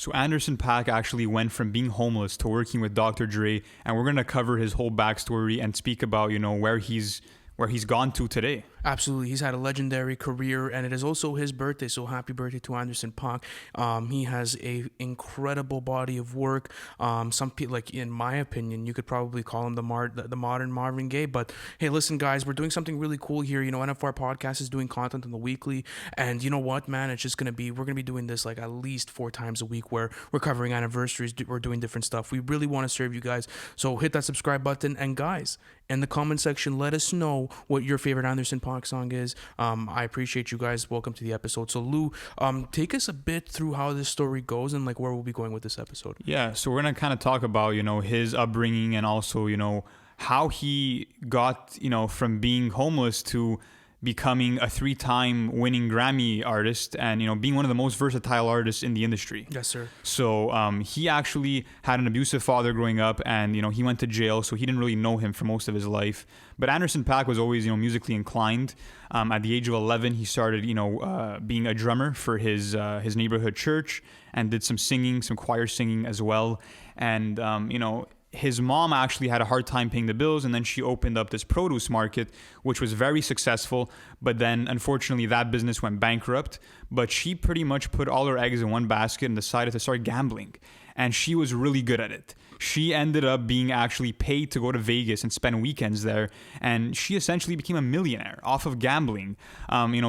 So Anderson Paak actually went from being homeless to working with Dr. Dre, and we're gonna cover his whole backstory and speak about where he's gone to today. Absolutely. He's had a legendary career, and it is also his birthday, so happy birthday to Anderson Paak. He has a incredible body of work. Some people, like in my opinion, you could probably call him the modern Marvin Gaye, but hey, listen guys, we're doing something really cool here. NFR Podcast is doing content on the weekly, and you know what, man, it's just we're gonna be doing this like at least 4 times a week, where we're covering anniversaries, we're doing different stuff. We really want to serve you guys, so hit that subscribe button, and guys, in the comment section, let us know what your favorite Anderson Paak song is. I appreciate you guys. Welcome to the episode. So Lou, take us a bit through how this story goes and like where we'll be going with this episode. Yeah, so we're gonna kind of talk about his upbringing, and also how he got from being homeless to becoming a 3-time winning Grammy artist, and being one of the most versatile artists in the industry. Yes, sir. So he actually had an abusive father growing up, and he went to jail, so he didn't really know him for most of his life. But Anderson Paak was always musically inclined. At the age of 11, he started being a drummer for his neighborhood church, and did some singing, some choir singing as well. And his mom actually had a hard time paying the bills, and then she opened up this produce market, which was very successful. But then, unfortunately, that business went bankrupt. But she pretty much put all her eggs in one basket and decided to start gambling. And she was really good at it. She ended up being actually paid to go to Vegas and spend weekends there. And she essentially became a millionaire off of gambling.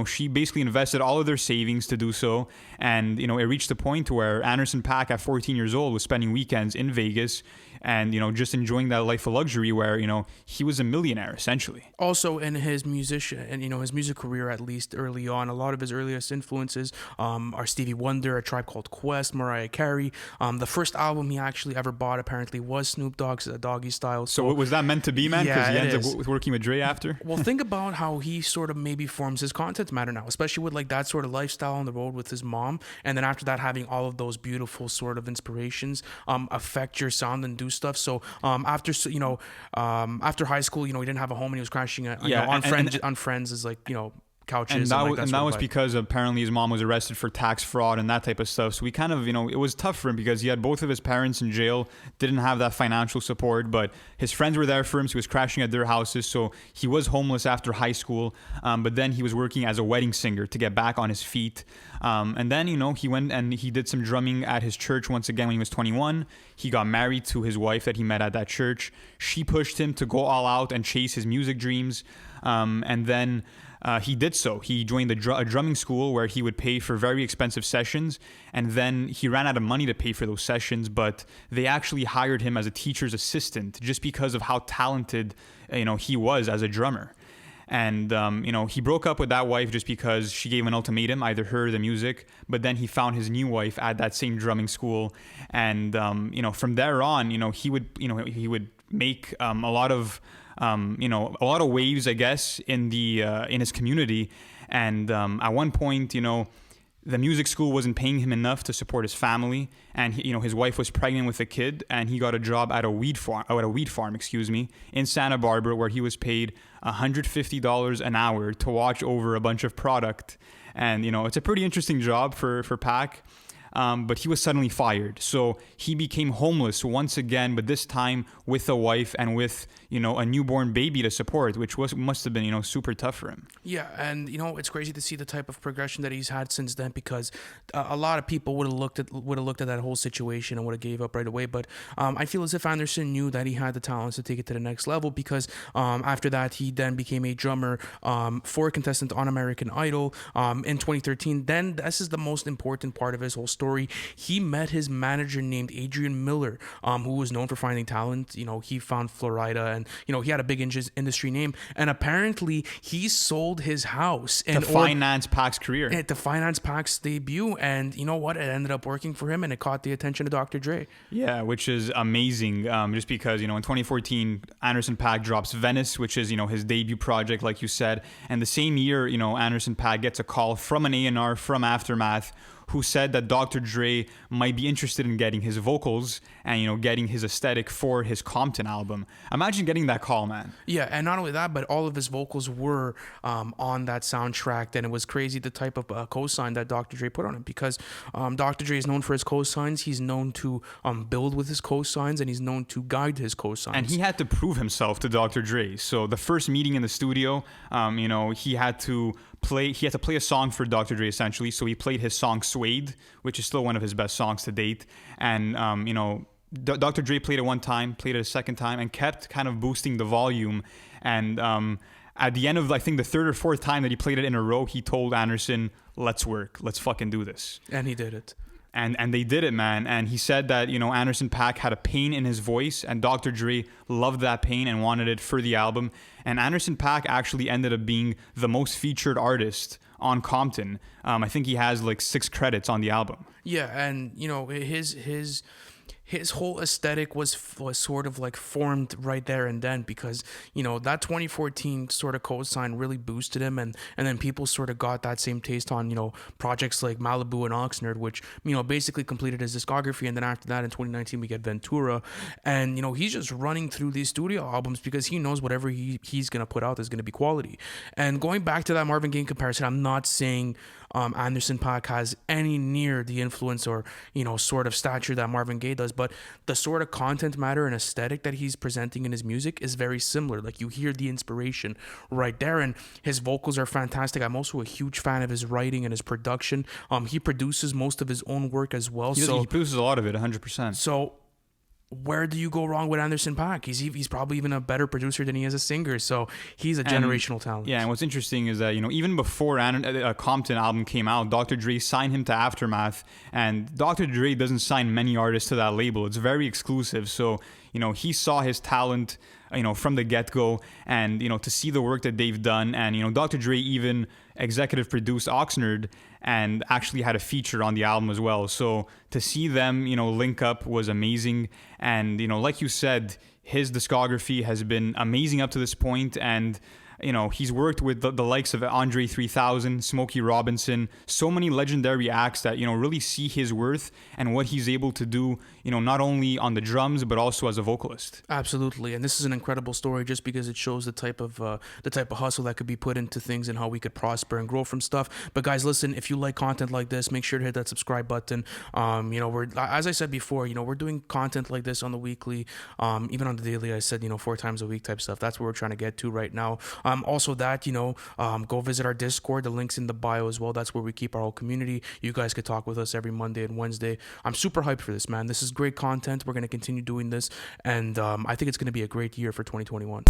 She basically invested all of their savings to do so. And, it reached a point where Anderson Paak at 14 years old was spending weekends in Vegas and, just enjoying that life of luxury where, he was a millionaire essentially. Also in his musician and, his music career, at least early on, a lot of his earliest influences are Stevie Wonder, A Tribe Called Quest, Mariah Carey. The first album he actually ever bought apparently was Snoop Dogg's Doggy Style. So was that meant to be, man? Because he ends up working with Dre after? Well, think about how he sort of maybe forms his content matter now, especially with like that sort of lifestyle on the road with his mom. And then after that, having all of those beautiful sort of inspirations affect your sound and do stuff. So after high school, he didn't have a home and he was crashing on friends is like, couches. And that was because apparently his mom was arrested for tax fraud and that type of stuff. So we kind of, it was tough for him because he had both of his parents in jail, didn't have that financial support, but his friends were there for him. So he was crashing at their houses. So he was homeless after high school. But then he was working as a wedding singer to get back on his feet. And then, he went and he did some drumming at his church once again when he was 21. He got married to his wife that he met at that church. She pushed him to go all out and chase his music dreams. And then he did so. He joined a drumming school where he would pay for very expensive sessions, and then he ran out of money to pay for those sessions, but they actually hired him as a teacher's assistant just because of how talented he was as a drummer. And, he broke up with that wife just because she gave an ultimatum, either her or the music. But then he found his new wife at that same drumming school. And, from there on, he would make a lot of waves, I guess, in his community. And at one point, the music school wasn't paying him enough to support his family, and his wife was pregnant with a kid, and he got a job at a weed farm, in Santa Barbara, where he was paid $150 an hour to watch over a bunch of product. And it's a pretty interesting job for Paak. But he was suddenly fired. So he became homeless once again, but this time with a wife and with, a newborn baby to support, which must have been, super tough for him. Yeah, and, it's crazy to see the type of progression that he's had since then, because a lot of people would have looked at that whole situation and would have gave up right away. But I feel as if Anderson knew that he had the talents to take it to the next level, because after that, he then became a drummer for a contestant on American Idol in 2013. Then this is the most important part of his whole story. He met his manager named Adrian Miller, who was known for finding talent. He found Florida, and he had a big industry name. And apparently, he sold his house to finance Paak's career, to finance Paak's debut. And you know what? It ended up working for him, and it caught the attention of Dr. Dre. Yeah, which is amazing. Just because in 2014, Anderson Paak drops Venice, which is his debut project, like you said. And the same year, Anderson Paak gets a call from an A&R from Aftermath, who said that Dr. Dre might be interested in getting his vocals and, you know, getting his aesthetic for his Compton album. Imagine getting that call, man. Yeah, and not only that, but all of his vocals were on that soundtrack, and it was crazy the type of cosign that Dr. Dre put on it, because Dr. Dre is known for his cosigns. He's known to build with his cosigns, and he's known to guide his cosigns. And he had to prove himself to Dr. Dre. So the first meeting in the studio, you know, he had to play a song for Dr. Dre essentially. So he played his song Suede, which is still one of his best songs to date. And, you know, Dr. Dre played it one time, played it a second time, and kept kind of boosting the volume. And at the end of, I think, the third or fourth time that he played it in a row, he told Anderson, let's work. Let's fucking do this. And he did it. And they did it, man. And he said that, you know, Anderson Paak had a pain in his voice, and Dr. Dre loved that pain and wanted it for the album. And Anderson Paak actually ended up being the most featured artist on Compton. I think he has like 6 credits on the album. Yeah, and you know, his whole aesthetic was sort of like formed right there and then, because, you know, that 2014 sort of cosign really boosted him, and then people sort of got that same taste on, you know, projects like Malibu and Oxnard, which, you know, basically completed his discography. And then after that in 2019 we get Ventura, and, you know, he's just running through these studio albums because he knows whatever he's gonna put out is gonna be quality. And going back to that Marvin Gaye comparison, I'm not saying Anderson Paak has any near the influence or, you know, sort of stature that Marvin Gaye does, but the sort of content matter and aesthetic that he's presenting in his music is very similar. Like, you hear the inspiration right there, and his vocals are fantastic. I'm also a huge fan of his writing and his production. He produces most of his own work as well. He produces a lot of it, 100%. So where do you go wrong with Anderson Paak? He's probably even a better producer than he is a singer. So he's a generational talent. Yeah, and what's interesting is that, you know, even before a Compton album came out, Dr. Dre signed him to Aftermath, and Dr. Dre doesn't sign many artists to that label. It's very exclusive. So, you know, he saw his talent, you know, from the get-go, and, you know, to see the work that they've done. And, you know, Dr. Dre even executive produced Oxnard and actually had a feature on the album as well. So to see them, you know, link up was amazing. And, you know, like you said, his discography has been amazing up to this point. And, you know, he's worked with the likes of Andre 3000, Smokey Robinson, so many legendary acts that, you know, really see his worth and what he's able to do, you know, not only on the drums, but also as a vocalist. Absolutely. And this is an incredible story just because it shows the type of hustle that could be put into things and how we could prosper and grow from stuff. But guys, listen, if you like content like this, make sure to hit that subscribe button. You know, we're, as I said before, you know, we're doing content like this on the weekly, even on the daily. I said, you know, 4 times a week type stuff. That's where we're trying to get to right now. Also that, you know, go visit our Discord. The link's in the bio as well. That's where we keep our whole community. You guys could talk with us every Monday and Wednesday. I'm super hyped for this, man. This is great content. We're going to continue doing this, and I think it's going to be a great year for 2021.